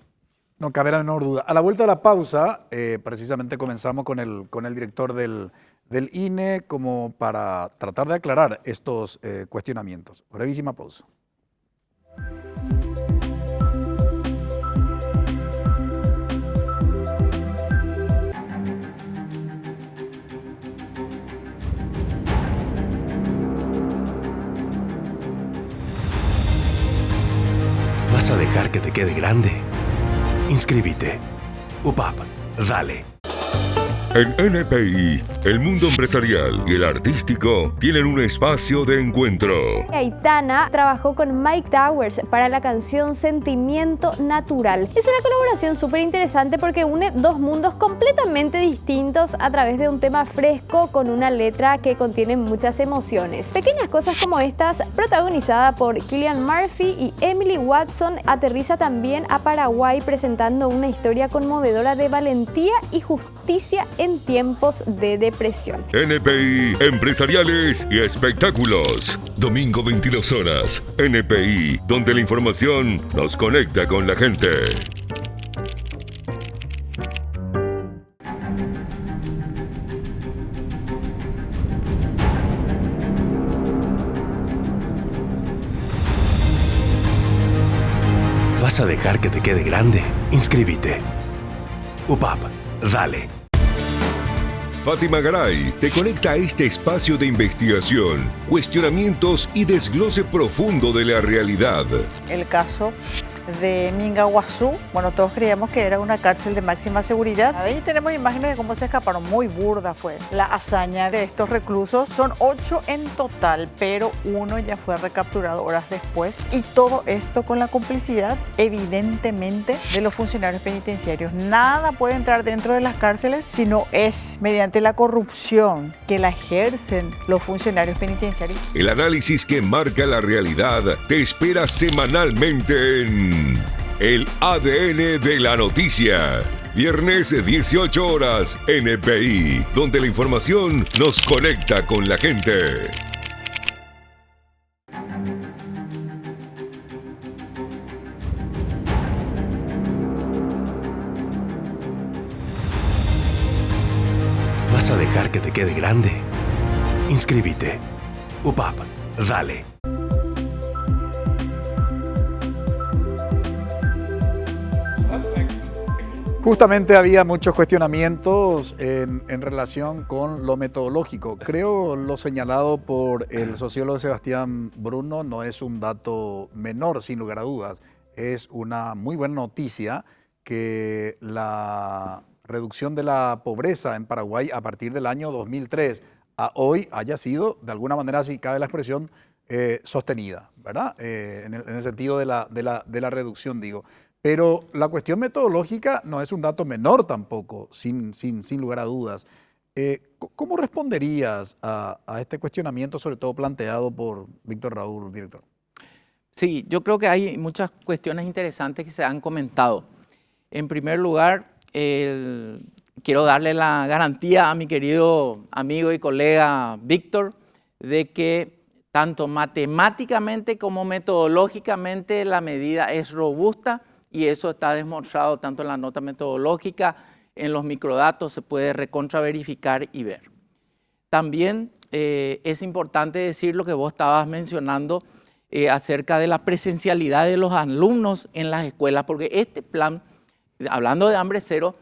No cabe la menor duda. A la vuelta de la pausa, precisamente comenzamos con el director del INE como para tratar de aclarar estos cuestionamientos. Brevísima pausa. ¿Vas a dejar que te quede grande? Inscríbete. UPAP, dale. En NPI, el mundo empresarial y el artístico tienen un espacio de encuentro. Aitana trabajó con Mike Towers para la canción Sentimiento Natural. Es una colaboración súper interesante porque une dos mundos completamente distintos a través de un tema fresco con una letra que contiene muchas emociones. Pequeñas cosas como estas, protagonizada por Cillian Murphy y Emily Watson, aterriza también a Paraguay presentando una historia conmovedora de valentía y justicia en tiempos de depresión. NPI, empresariales y espectáculos. Domingo 22 horas. NPI, donde la información nos conecta con la gente. ¿Vas a dejar que te quede grande? Inscríbete. UPAP, dale. Fátima Garay te conecta a este espacio de investigación, cuestionamientos y desglose profundo de la realidad. El caso de Mingaguazú, bueno, todos creíamos que era una cárcel de máxima seguridad. Ahí tenemos imágenes de cómo se escaparon, muy burda fue la hazaña de estos reclusos. Son 8 en total, pero uno ya fue recapturado horas después. Y todo esto con la complicidad, evidentemente, de los funcionarios penitenciarios. Nada puede entrar dentro de las cárceles si no es mediante la corrupción que la ejercen los funcionarios penitenciarios. El análisis que marca la realidad te espera semanalmente en El ADN de la Noticia. Viernes 18 horas, NPI, donde la información nos conecta con la gente. ¿Vas a dejar que te quede grande? Inscríbete. UPAP, dale. Justamente había muchos cuestionamientos en relación con lo metodológico. Creo lo señalado por el sociólogo Sebastián Bruno no es un dato menor, sin lugar a dudas. Es una muy buena noticia que la reducción de la pobreza en Paraguay a partir del año 2003 a hoy haya sido, de alguna manera, si cabe la expresión, sostenida, ¿verdad? En el sentido de la reducción, digo. Pero la cuestión metodológica no es un dato menor tampoco, sin lugar a dudas. ¿Cómo responderías a este cuestionamiento, sobre todo planteado por Víctor Raúl, director? Sí, yo creo que hay muchas cuestiones interesantes que se han comentado. En primer lugar, quiero darle la garantía a mi querido amigo y colega Víctor de que tanto matemáticamente como metodológicamente la medida es robusta y eso está demostrado tanto en la nota metodológica, en los microdatos se puede recontraverificar y ver. También es importante decir lo que vos estabas mencionando acerca de la presencialidad de los alumnos en las escuelas, porque este plan, hablando de hambre cero,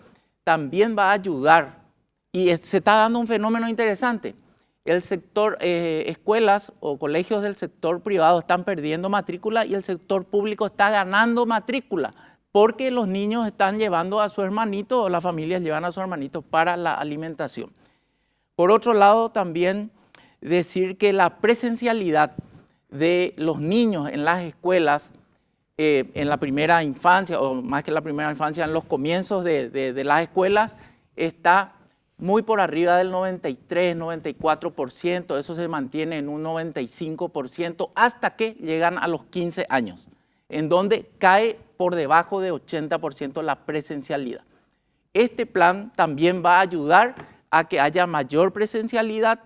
también va a ayudar y se está dando un fenómeno interesante. El sector, escuelas o colegios del sector privado están perdiendo matrícula y el sector público está ganando matrícula porque los niños están llevando a su hermanito o las familias llevan a su hermanito para la alimentación. Por otro lado, también decir que la presencialidad de los niños en las escuelas, en la primera infancia, o más que la primera infancia, en los comienzos de las escuelas, está muy por arriba del 93, 94%, eso se mantiene en un 95% hasta que llegan a los 15 años, en donde cae por debajo de 80% la presencialidad. Este plan también va a ayudar a que haya mayor presencialidad,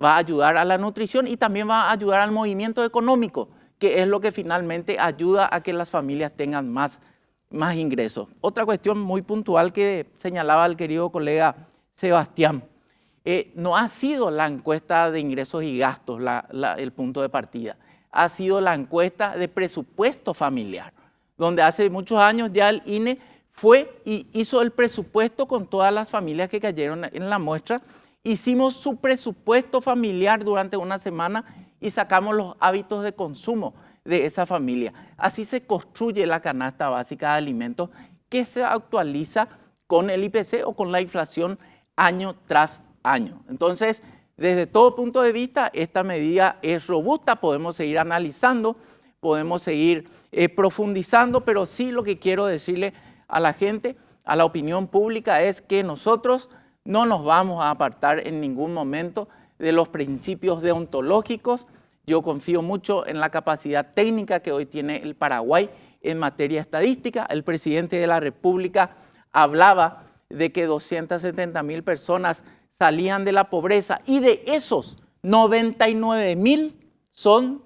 va a ayudar a la nutrición y también va a ayudar al movimiento económico, que es lo que finalmente ayuda a que las familias tengan más ingresos. Otra cuestión muy puntual que señalaba el querido colega Sebastián, no ha sido la encuesta de ingresos y gastos el punto de partida, ha sido la encuesta de presupuesto familiar, donde hace muchos años ya el INE fue y hizo el presupuesto con todas las familias que cayeron en la muestra. Hicimos su presupuesto familiar durante una semana y sacamos los hábitos de consumo de esa familia. Así se construye la canasta básica de alimentos que se actualiza con el IPC o con la inflación año tras año. Entonces, desde todo punto de vista, esta medida es robusta, podemos seguir analizando, podemos seguir profundizando, pero sí lo que quiero decirle a la gente, a la opinión pública, es que nosotros no nos vamos a apartar en ningún momento de los principios deontológicos. Yo confío mucho en la capacidad técnica que hoy tiene el Paraguay en materia estadística. El presidente de la República hablaba de que 270.000 personas salían de la pobreza y de esos 99.000 son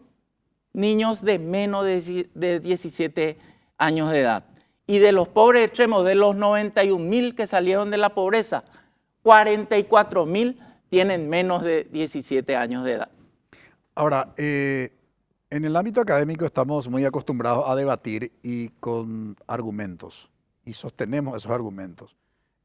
niños de menos de 17 años de edad. Y de los pobres extremos, de los 91.000 que salieron de la pobreza, 44.000 tienen menos de 17 años de edad. Ahora, en el ámbito académico estamos muy acostumbrados a debatir y con argumentos, y sostenemos esos argumentos.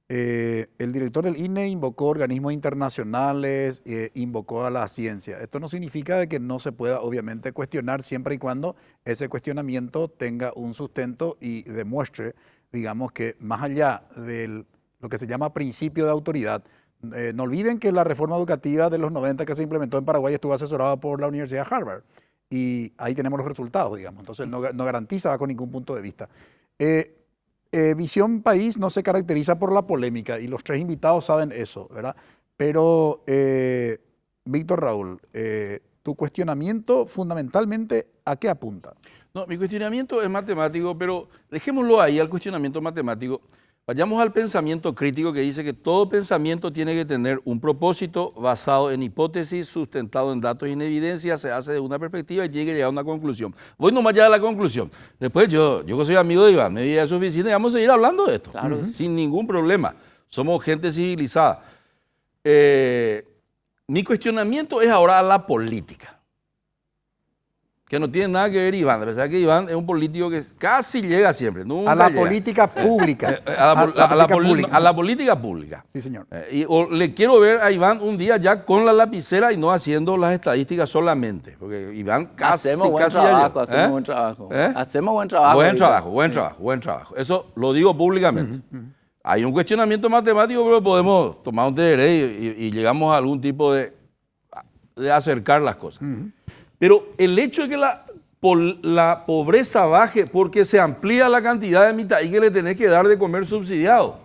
El director del INE invocó organismos internacionales, invocó a la ciencia. Esto no significa de que no se pueda obviamente cuestionar siempre y cuando ese cuestionamiento tenga un sustento y demuestre, digamos, que más allá de lo que se llama principio de autoridad, no olviden que la reforma educativa de los 90 que se implementó en Paraguay estuvo asesorada por la Universidad de Harvard y ahí tenemos los resultados, digamos. Entonces no garantiza bajo ningún punto de vista. Visión País no se caracteriza por la polémica y los tres invitados saben eso, ¿verdad? Pero, Víctor Raúl, tu cuestionamiento fundamentalmente, ¿a qué apunta? No, mi cuestionamiento es matemático, pero dejémoslo ahí al cuestionamiento matemático. Vayamos al pensamiento crítico que dice que todo pensamiento tiene que tener un propósito basado en hipótesis, sustentado en datos y en evidencia, se hace de una perspectiva y tiene que llegar a una conclusión. Voy nomás ya a la conclusión. Después yo que soy amigo de Iván, me voy a su oficina y vamos a seguir hablando de esto, claro, sin ningún problema. Somos gente civilizada. Mi cuestionamiento es ahora a la política, que no tiene nada que ver Iván, a pesar que Iván es un político que casi llega siempre. A la política pública. A la política pública. Sí, señor. Le quiero ver a Iván un día ya con la lapicera y no haciendo las estadísticas solamente, porque Iván hacemos buen trabajo. Hacemos buen trabajo. Buen trabajo. Eso lo digo públicamente. Hay un cuestionamiento matemático, pero podemos tomar un tereré y llegamos a algún tipo de acercar las cosas. Pero el hecho de que la pobreza baje porque se amplía la cantidad de mitad y que le tenés que dar de comer subsidiado,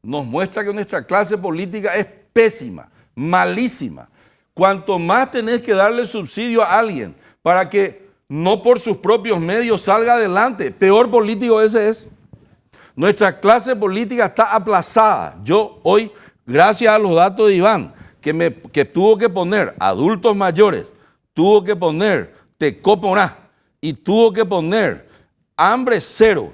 nos muestra que nuestra clase política es pésima, malísima. Cuanto más tenés que darle subsidio a alguien para que no por sus propios medios salga adelante, peor político ese es. Nuestra clase política está aplazada. Yo hoy, gracias a los datos de Iván, que tuvo que poner adultos mayores, tuvo que poner Tecoporá y tuvo que poner hambre cero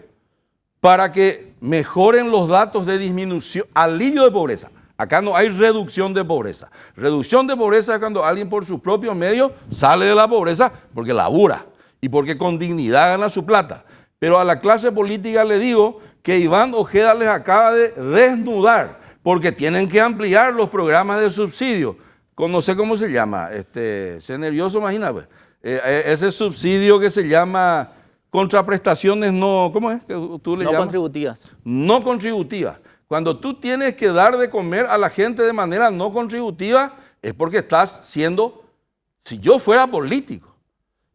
para que mejoren los datos de disminución, alivio de pobreza. Acá no hay reducción de pobreza. Reducción de pobreza es cuando alguien por sus propios medios sale de la pobreza porque labura y porque con dignidad gana su plata. Pero a la clase política le digo que Iván Ojeda les acaba de desnudar porque tienen que ampliar los programas de subsidio. No sé cómo se llama, se nervioso, imagina, pues. Ese subsidio que se llama contraprestaciones no, ¿cómo es que tú le llamas? No contributivas. No contributivas. Cuando tú tienes que dar de comer a la gente de manera no contributiva, es porque estás siendo, si yo fuera político,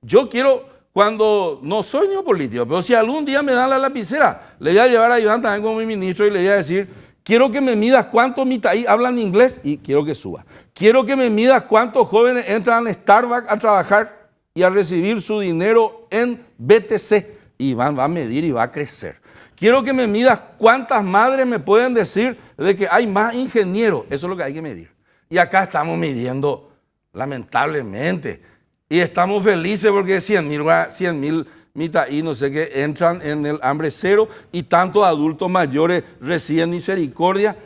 yo quiero, cuando no soy ni político, pero si algún día me dan la lapicera, le voy a llevar a Iván también como mi ministro y le voy a decir, quiero que me midas cuántos mitaí hablan inglés y quiero que suba. Quiero que me midas cuántos jóvenes entran a Starbucks a trabajar y a recibir su dinero en BTC. Iván va a medir y va a crecer. Quiero que me midas cuántas madres me pueden decir de que hay más ingenieros. Eso es lo que hay que medir. Y acá estamos midiendo, lamentablemente. Y estamos felices porque 100.000 mitaí, no sé qué, entran en el hambre cero y tantos adultos mayores reciben misericordia.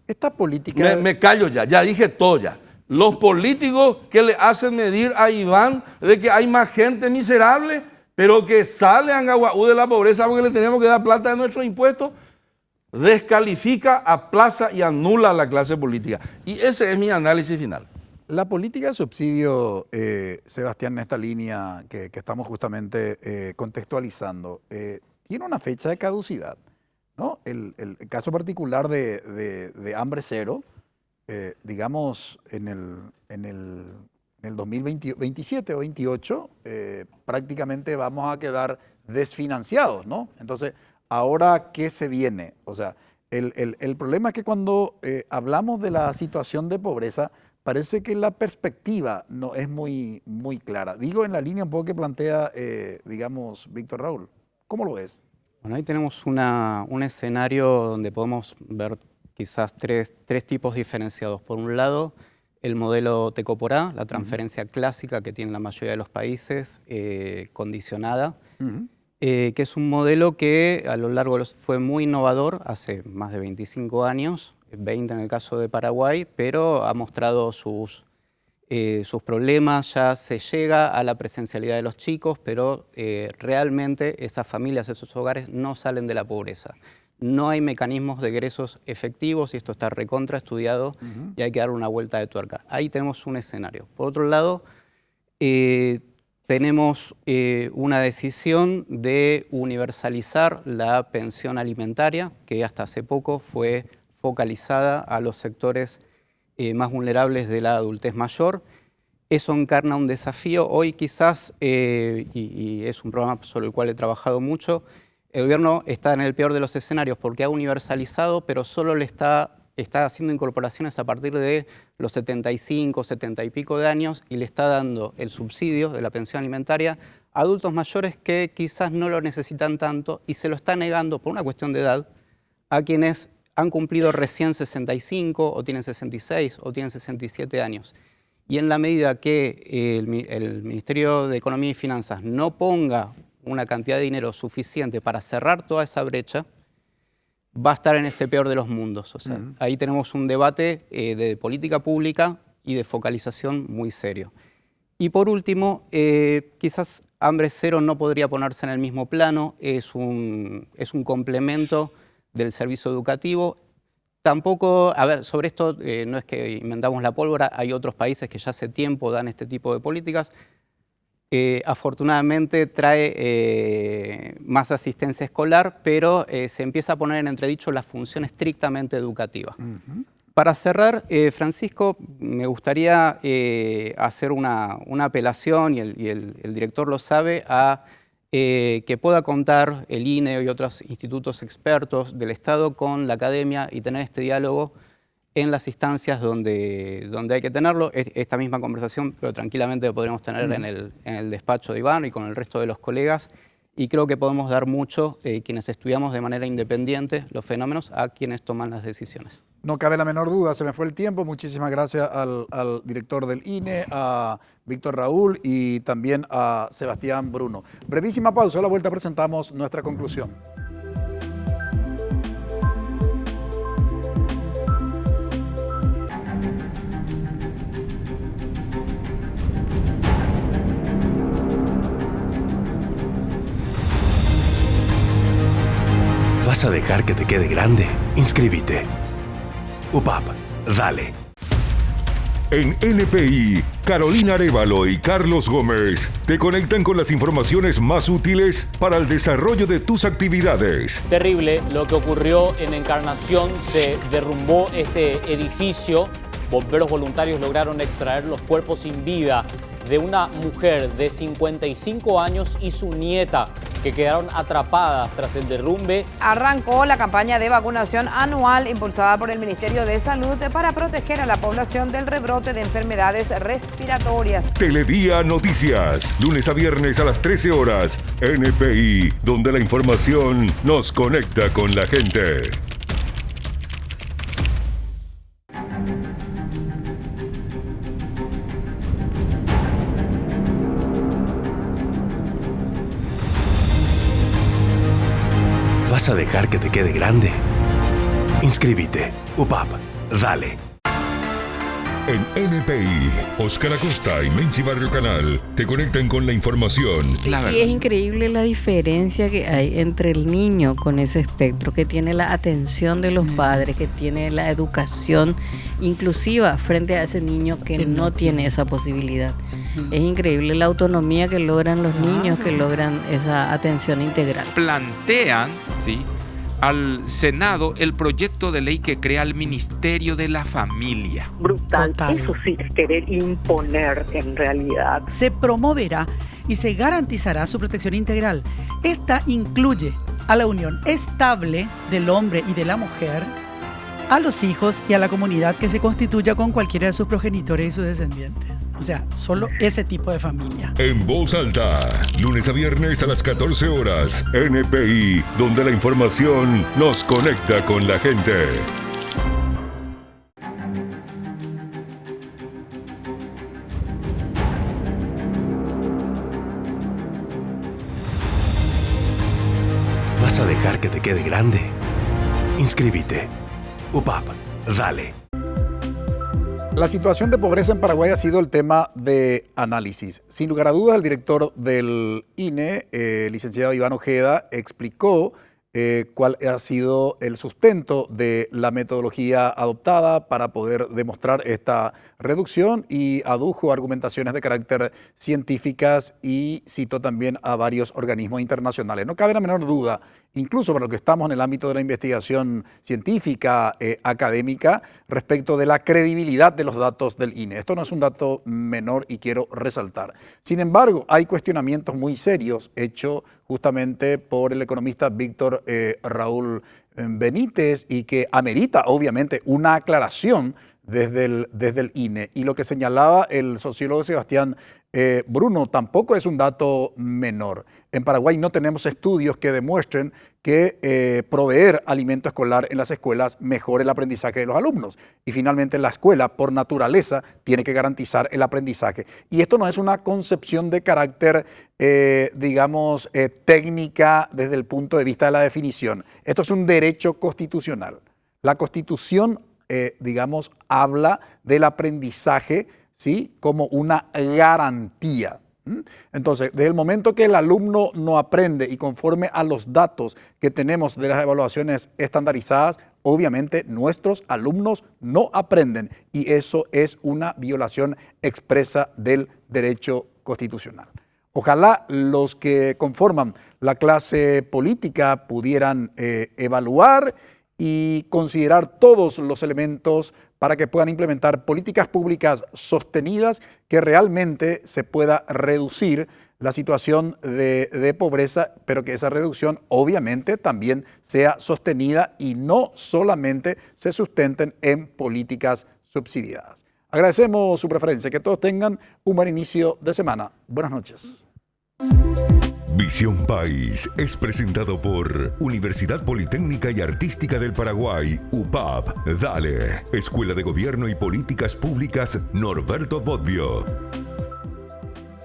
Esta política... Me callo ya dije todo ya. Los políticos que le hacen medir a Iván de que hay más gente miserable, pero que sale a Angahuaú de la pobreza porque le tenemos que dar plata de nuestros impuestos, descalifica, aplaza y anula a la clase política. Y ese es mi análisis final. La política de subsidio, Sebastián, en esta línea que estamos justamente contextualizando, tiene una fecha de caducidad, ¿no? El caso particular de hambre cero, digamos, en el 2027 o 28, prácticamente vamos a quedar desfinanciados, ¿no? Entonces, ¿ahora qué se viene? O sea, el problema es que cuando hablamos de la situación de pobreza, parece que la perspectiva no es muy clara. Digo, en la línea un poco que plantea, digamos, Víctor Raúl. ¿Cómo lo ves? Bueno, ahí tenemos un escenario donde podemos ver quizás tres tipos diferenciados. Por un lado, el modelo Tecoporá, la transferencia clásica que tienen la mayoría de los países, condicionada, que es un modelo que a lo largo fue muy innovador hace más de 25 años, 20 en el caso de Paraguay, pero ha mostrado sus problemas. Ya se llega a la presencialidad de los chicos, pero realmente esas familias, esos hogares no salen de la pobreza. No hay mecanismos de egresos efectivos y esto está recontra estudiado y hay que darle una vuelta de tuerca. Ahí tenemos un escenario. Por otro lado, tenemos una decisión de universalizar la pensión alimentaria, que hasta hace poco fue focalizada a los sectores más vulnerables de la adultez mayor. Eso encarna un desafío. Hoy quizás, y es un programa sobre el cual he trabajado mucho, el gobierno está en el peor de los escenarios porque ha universalizado, pero solo le está haciendo incorporaciones a partir de los 75, 70 y pico de años y le está dando el subsidio de la pensión alimentaria a adultos mayores que quizás no lo necesitan tanto y se lo está negando por una cuestión de edad a quienes han cumplido recién 65 o tienen 66 o tienen 67 años. Y en la medida que el Ministerio de Economía y Finanzas no ponga una cantidad de dinero suficiente para cerrar toda esa brecha, va a estar en ese peor de los mundos. O sea, ahí tenemos un debate de política pública y de focalización muy serio. Y por último, quizás hambre cero no podría ponerse en el mismo plano, es un complemento del servicio educativo. Tampoco, a ver, sobre esto no es que inventamos la pólvora, hay otros países que ya hace tiempo dan este tipo de políticas. Afortunadamente trae más asistencia escolar, pero se empieza a poner en entredicho la función estrictamente educativa. Para cerrar, Francisco, me gustaría hacer una apelación, y el director lo sabe, a que pueda contar el INE y otros institutos expertos del Estado con la academia y tener este diálogo en las instancias donde hay que tenerlo. Esta misma conversación, pero tranquilamente lo podríamos tener en el despacho de Iván y con el resto de los colegas, Y creo que podemos dar mucho, quienes estudiamos de manera independiente los fenómenos, a quienes toman las decisiones. No cabe la menor duda, se me fue el tiempo. Muchísimas gracias al director del INE, a Víctor Raúl y también a Sebastián Bruno. Brevísima pausa, a la vuelta presentamos nuestra conclusión. ¿Vas a dejar que te quede grande? Inscríbete. UPAP, dale. En NPI, Carolina Arévalo y Carlos Gómez te conectan con las informaciones más útiles para el desarrollo de tus actividades. Terrible lo que ocurrió en Encarnación, se derrumbó este edificio. Bomberos voluntarios lograron extraer los cuerpos sin vida de una mujer de 55 años y su nieta, que quedaron atrapadas tras el derrumbe. Arrancó la campaña de vacunación anual impulsada por el Ministerio de Salud para proteger a la población del rebrote de enfermedades respiratorias. Teledía Noticias, lunes a viernes a las 13 horas, NPI, donde la información nos conecta con la gente. ¿Vas a dejar que te quede grande? Inscríbete. UPAP, dale. En NPI, Óscar Acosta y Menchi Barrio Canal te conectan con la información. Y es increíble la diferencia que hay entre el niño con ese espectro, que tiene la atención de los padres, que tiene la educación inclusiva frente a ese niño que no tiene esa posibilidad. Es increíble la autonomía que logran los niños, que logran esa atención integral. Plantean, ¿sí?, al Senado el proyecto de ley que crea el Ministerio de la Familia. Brutal. Total. Eso sí es querer imponer en realidad. Se promoverá y se garantizará su protección integral. Esta incluye a la unión estable del hombre y de la mujer, a los hijos y a la comunidad que se constituya con cualquiera de sus progenitores y sus descendientes. O sea, solo ese tipo de familia. En voz alta, lunes a viernes a las 14 horas, NPI, donde la información nos conecta con la gente. ¿Vas a dejar que te quede grande? Inscríbete. UPAP, dale. La situación de pobreza en Paraguay ha sido el tema de análisis. Sin lugar a dudas, el director del INE, licenciado Iván Ojeda, explicó cuál ha sido el sustento de la metodología adoptada para poder demostrar esta reducción y adujo argumentaciones de carácter científicas y citó también a varios organismos internacionales. No cabe la menor duda, incluso para los que estamos en el ámbito de la investigación científica, académica, respecto de la credibilidad de los datos del INE. Esto no es un dato menor y quiero resaltar. Sin embargo, hay cuestionamientos muy serios hechos justamente por el economista Víctor Raúl Benítez y que amerita obviamente una aclaración desde el INE. Y lo que señalaba el sociólogo Sebastián Bruno tampoco es un dato menor. En Paraguay no tenemos estudios que demuestren que proveer alimento escolar en las escuelas mejore el aprendizaje de los alumnos. Y finalmente la escuela, por naturaleza, tiene que garantizar el aprendizaje. Y esto no es una concepción de carácter, técnica desde el punto de vista de la definición. Esto es un derecho constitucional. La Constitución, habla del aprendizaje, ¿sí?, como una garantía. Entonces, desde el momento que el alumno no aprende y conforme a los datos que tenemos de las evaluaciones estandarizadas, obviamente nuestros alumnos no aprenden y eso es una violación expresa del derecho constitucional. Ojalá los que conforman la clase política pudieran evaluar y considerar todos los elementos para que puedan implementar políticas públicas sostenidas que realmente se pueda reducir la situación de pobreza, pero que esa reducción obviamente también sea sostenida y no solamente se sustenten en políticas subsidiadas. Agradecemos su preferencia, que todos tengan un buen inicio de semana. Buenas noches. Visión País es presentado por Universidad Politécnica y Artística del Paraguay, UPAP. Dale, Escuela de Gobierno y Políticas Públicas Norberto Bobbio.